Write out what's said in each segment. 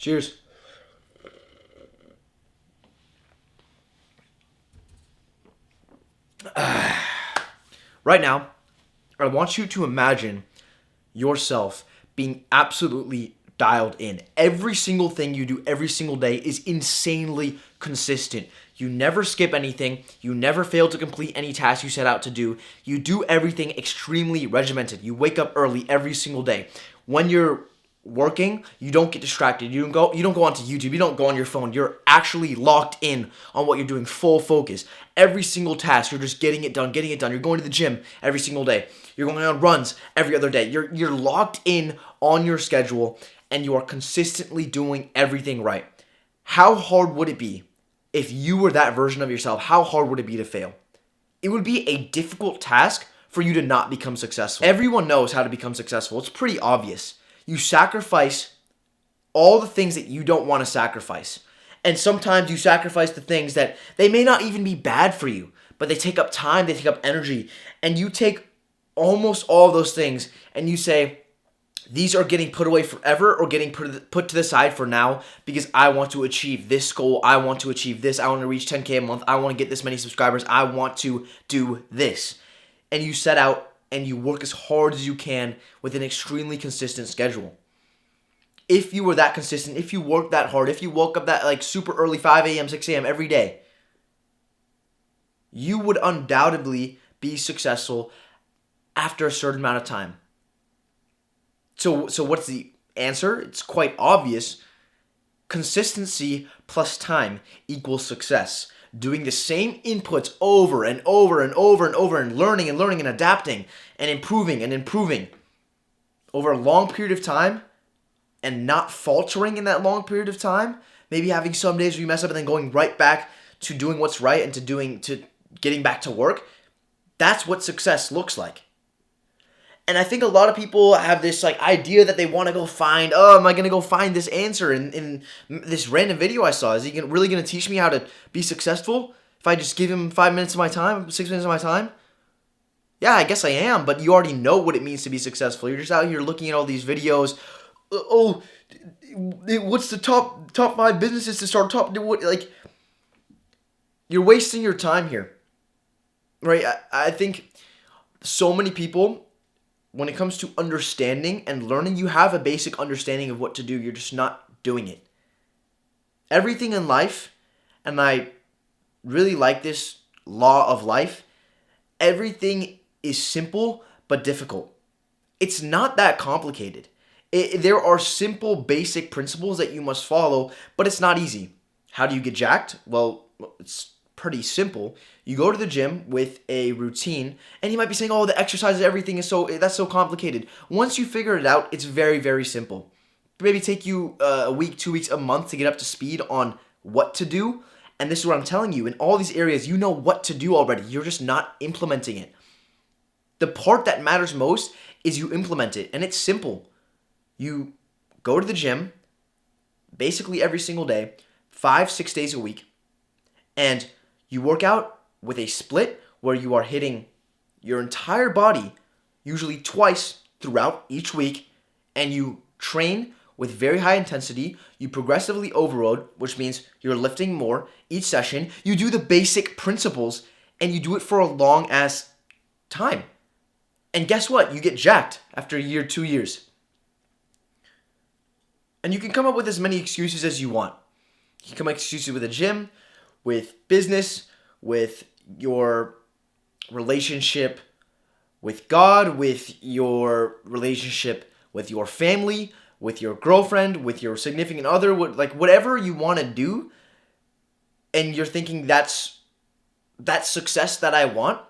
Cheers. Right now, I want you to imagine yourself being absolutely dialed in. Every single thing you do every single day is insanely consistent. You never skip anything. You never fail to complete any task you set out to do. You do everything extremely regimented. You wake up early every single day. When you're working, you don't get distracted. You don't go onto YouTube. You don't go on your phone. You're actually locked in on what you're doing, full focus. Every single task, you're just getting it done. You're going to the gym every single day. You're going on runs every other day. You're locked in on your schedule, and you are consistently doing everything right. How hard would it be if you were that version of yourself? How hard would it be to fail? It would be a difficult task for you to not become successful. Everyone knows how to become successful. It's pretty obvious. You sacrifice all the things that you don't want to sacrifice. And sometimes you sacrifice the things that they may not even be bad for you, but they take up time, they take up energy, and you take almost all of those things and you say, these are getting put away forever or getting put to the side for now because I want to achieve this goal. I want to achieve this. I want to reach 10K a month. I want to get this many subscribers. I want to do this. And you set out and you work as hard as you can with an extremely consistent schedule. If you were that consistent, if you worked that hard, if you woke up that like super early, 5 a.m., 6 a.m. every day, you would undoubtedly be successful after a certain amount of time. So what's the answer? It's quite obvious. Consistency plus time equals success. Doing the same inputs over and over and over and over and learning and adapting and improving over a long period of time and not faltering in that long period of time. Maybe having some days where you mess up and then going right back to doing what's right and to getting back to work. That's what success looks like. And I think a lot of people have this like idea that they want to go find, am I going to go find this answer in this random video I saw? Is he really going to teach me how to be successful if I just give him 5 minutes of my time, 6 minutes of my time? Yeah, I guess I am, but you already know what it means to be successful. You're just out here looking at all these videos. Oh, what's the top 5 businesses to start? Like, you're wasting your time here, right? I think so many people, when it comes to understanding and learning, you have a basic understanding of what to do. You're just not doing it. Everything in life, and I really like this law of life, everything is simple but difficult. It's not that complicated. There are simple, basic principles that you must follow, but it's not easy. How do you get jacked? Well, it's pretty simple. You go to the gym with a routine, and you might be saying, the exercises, everything that's so complicated. Once you figure it out, it's very, very simple. Maybe take you a week, 2 weeks, a month to get up to speed on what to do. And this is what I'm telling you. In all these areas, you know what to do already. You're just not implementing it. The part that matters most is you implement it, and it's simple. You go to the gym basically every single day, 5-6 days a week, and you work out with a split where you are hitting your entire body, usually twice throughout each week, and you train with very high intensity. You progressively overload, which means you're lifting more each session. You do the basic principles, and you do it for a long ass time. And guess what? You get jacked after a year, 2 years. And you can come up with as many excuses as you want. You can come up with excuses with a gym, with business, with your relationship with God, with your relationship with your family, with your girlfriend, with your significant other, whatever you want to do, and you're thinking that's success that I want,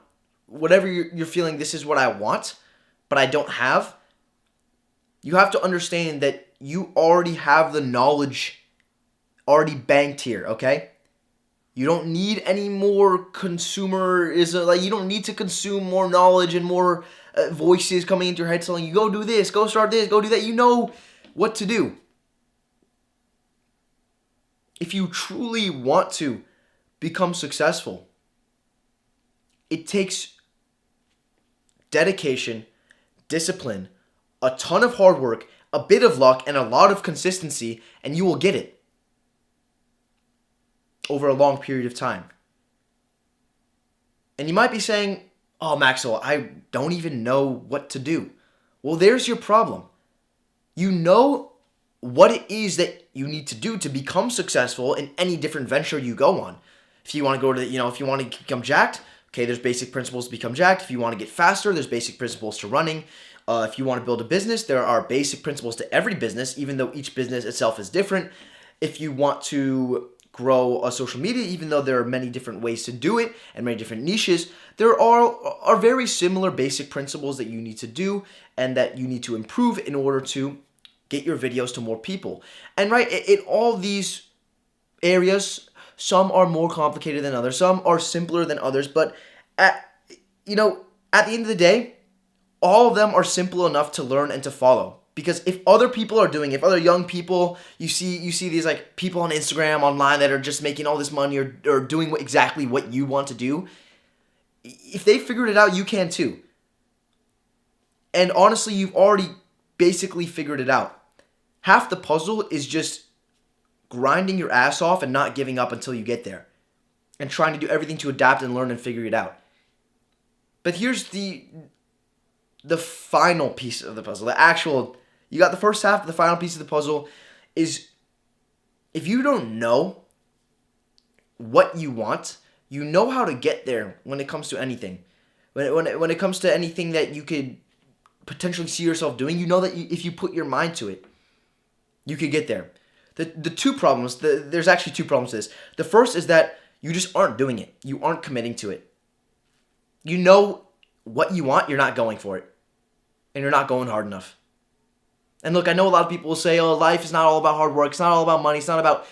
whatever you're feeling, this is what I want, but I don't have, you have to understand that you already have the knowledge already banked here, okay? You don't need any more consumerism. You don't need to consume more knowledge and more voices coming into your head telling you, go do this, go start this, go do that. You know what to do. If you truly want to become successful, it takes dedication, discipline, a ton of hard work, a bit of luck and a lot of consistency, and you will get it over a long period of time. And you might be saying, oh, Maxwell, I don't even know what to do. Well, there's your problem. You know what it is that you need to do to become successful in any different venture you go on. If you want to go to, if you want to become jacked, okay, there's basic principles to become jacked. If you want to get faster, there's basic principles to running. If you want to build a business, there are basic principles to every business, even though each business itself is different. If you want to grow a social media, even though there are many different ways to do it and many different niches, there are very similar basic principles that you need to do and that you need to improve in order to get your videos to more people. And right, in all these areas, some are more complicated than others, some are simpler than others, but at the end of the day, all of them are simple enough to learn and to follow. Because if other people are doing it, if other young people, you see these like people on Instagram, online that are just making all this money or doing exactly what you want to do, if they figured it out, you can too. And honestly, you've already basically figured it out. Half the puzzle is just grinding your ass off and not giving up until you get there. And trying to do everything to adapt and learn and figure it out. But here's the final piece of the puzzle. You got the first half, the final piece of the puzzle is if you don't know what you want, you know how to get there when it comes to anything. When it comes to anything that you could potentially see yourself doing, you know that if you put your mind to it, you could get there. The two problems, there's actually two problems to this. The first is that you just aren't doing it. You aren't committing to it. You know what you want, you're not going for it. And you're not going hard enough. And look, I know a lot of people will say, oh, life is not all about hard work. It's not all about money. It's not about...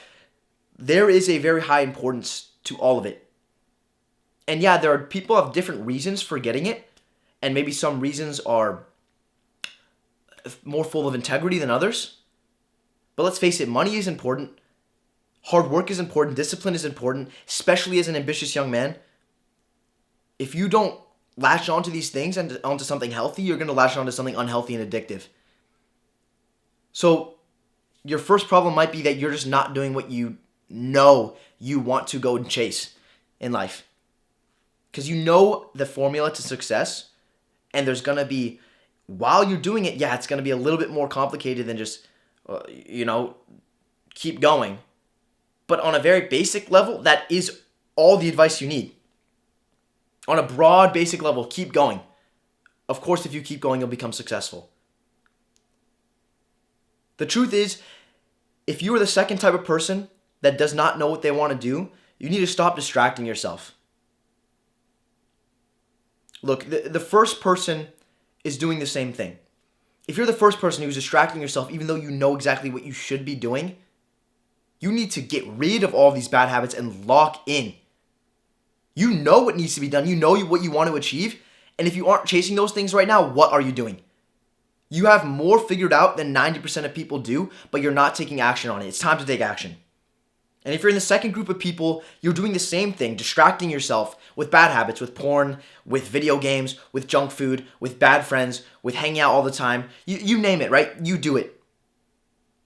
There is a very high importance to all of it. And yeah, there are people who have different reasons for getting it. And maybe some reasons are more full of integrity than others. But let's face it, money is important. Hard work is important. Discipline is important, especially as an ambitious young man. If you don't latch onto these things and onto something healthy, you're going to latch onto something unhealthy and addictive. So your first problem might be that you're just not doing what you know you want to go and chase in life. Because you know the formula to success, and there's going to be, while you're doing it, yeah, it's going to be a little bit more complicated than just, keep going. But on a very basic level, that is all the advice you need. On a broad, basic level, keep going. Of course, if you keep going, you'll become successful. The truth is, if you are the second type of person that does not know what they want to do, you need to stop distracting yourself. Look, the first person is doing the same thing. If you're the first person who's distracting yourself, even though you know exactly what you should be doing, you need to get rid of all these bad habits and lock in. You know what needs to be done. You know what you want to achieve. And if you aren't chasing those things right now, what are you doing? You have more figured out than 90% of people do, but you're not taking action on it. It's time to take action. And if you're in the second group of people, you're doing the same thing, distracting yourself with bad habits, with porn, with video games, with junk food, with bad friends, with hanging out all the time. You name it, right? You do it.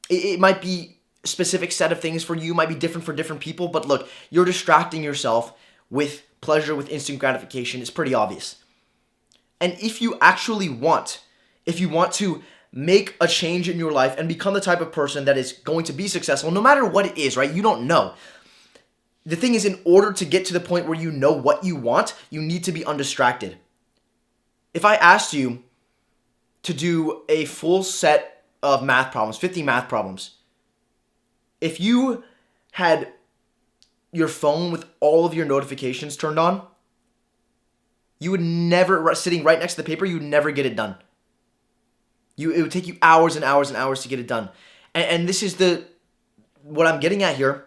It might be a specific set of things for you, might be different for different people, but look, you're distracting yourself with pleasure, with instant gratification. It's pretty obvious. And if you want to make a change in your life and become the type of person that is going to be successful, no matter what it is, right? You don't know. The thing is, in order to get to the point where you know what you want, you need to be undistracted. If I asked you to do a full set of math problems, 50 math problems, if you had your phone with all of your notifications turned on, you would never, sitting right next to the paper, you would never get it done. It would take you hours and hours and hours to get it done. And this is what I'm getting at here.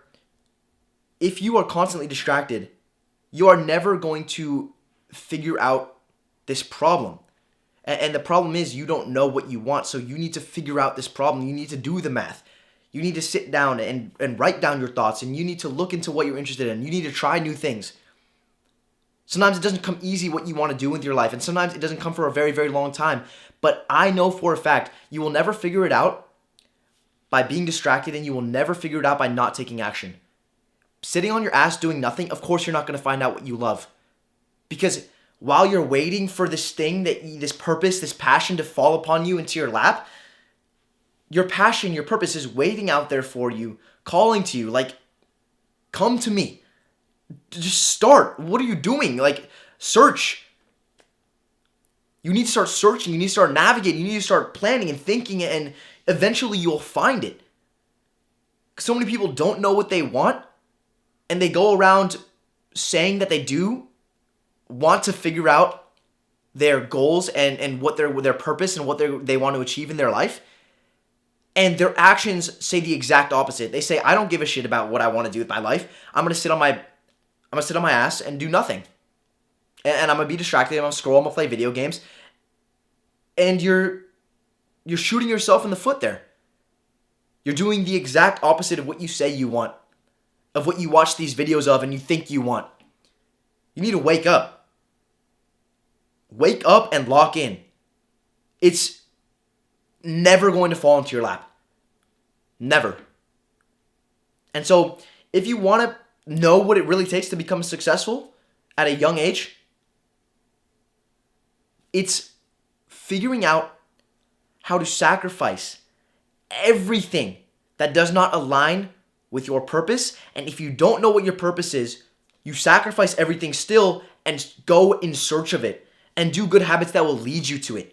If you are constantly distracted, you are never going to figure out this problem. And the problem is you don't know what you want, so you need to figure out this problem. You need to do the math. You need to sit down and write down your thoughts, and you need to look into what you're interested in. You need to try new things. Sometimes it doesn't come easy what you want to do with your life, and sometimes it doesn't come for a very, very long time. But I know for a fact you will never figure it out by being distracted, and you will never figure it out by not taking action. Sitting on your ass doing nothing, of course you're not going to find out what you love. Because while you're waiting for this thing, this purpose, this passion to fall upon you into your lap, your passion, your purpose is waiting out there for you, calling to you, like, come to me. Just start. What are you doing? Like, search. You need to start searching. You need to start navigating. You need to start planning and thinking, and eventually you'll find it. So many people don't know what they want, and they go around saying that they do want to figure out their goals and what their purpose and what they want to achieve in their life. And their actions say the exact opposite. They say, I don't give a shit about what I want to do with my life. I'm gonna sit on my ass and do nothing. And I'm gonna be distracted. I'm gonna scroll. I'm gonna play video games. And you're shooting yourself in the foot there. You're doing the exact opposite of what you say you want, of what you watch these videos of and you think you want. You need to wake up. Wake up and lock in. It's never going to fall into your lap. Never. And so, if you want to know what it really takes to become successful at a young age, it's figuring out how to sacrifice everything that does not align with your purpose. And if you don't know what your purpose is, you sacrifice everything still and go in search of it and do good habits that will lead you to it.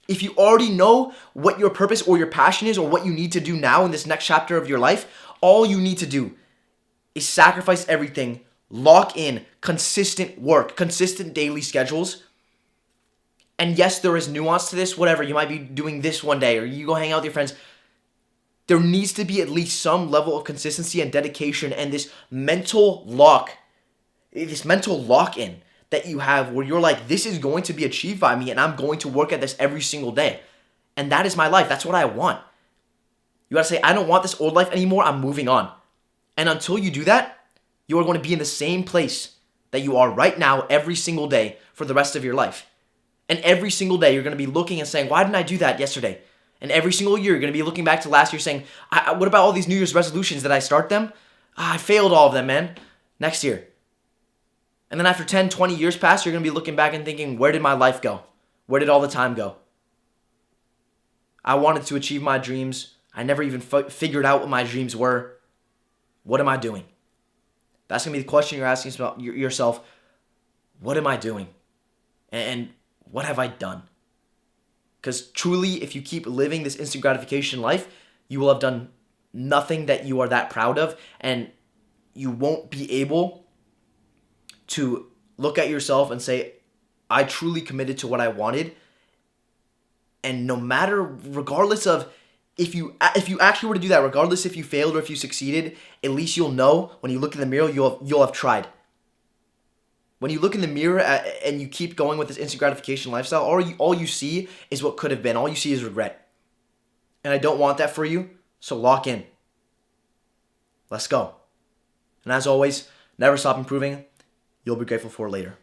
If you already know what your purpose or your passion is or what you need to do now in this next chapter of your life, all you need to do is sacrifice everything, lock in consistent work, consistent daily schedules. And yes, there is nuance to this, whatever. You might be doing this one day or you go hang out with your friends. There needs to be at least some level of consistency and dedication and this mental lock-in that you have where you're like, this is going to be achieved by me and I'm going to work at this every single day. And that is my life. That's what I want. You got to say, I don't want this old life anymore. I'm moving on. And until you do that, you are going to be in the same place that you are right now every single day for the rest of your life. And every single day you're going to be looking and saying, why didn't I do that yesterday? And every single year you're going to be looking back to last year saying, what about all these New Year's resolutions? Did I start them? I failed all of them, man. Next year. And then after 10, 20 years pass, you're going to be looking back and thinking, where did my life go? Where did all the time go? I wanted to achieve my dreams. I never even figured out what my dreams were. What am I doing? That's going to be the question you're asking yourself. What am I doing? And what have I done? Because truly, if you keep living this instant gratification life, you will have done nothing that you are that proud of, and you won't be able to look at yourself and say, I truly committed to what I wanted. And no matter, regardless of if you actually were to do that, regardless if you failed or if you succeeded, at least you'll know when you look in the mirror, you'll have tried. When you look in the mirror and you keep going with this instant gratification lifestyle, all you see is what could have been. All you see is regret. And I don't want that for you, so lock in. Let's go. And as always, never stop improving. You'll be grateful for later.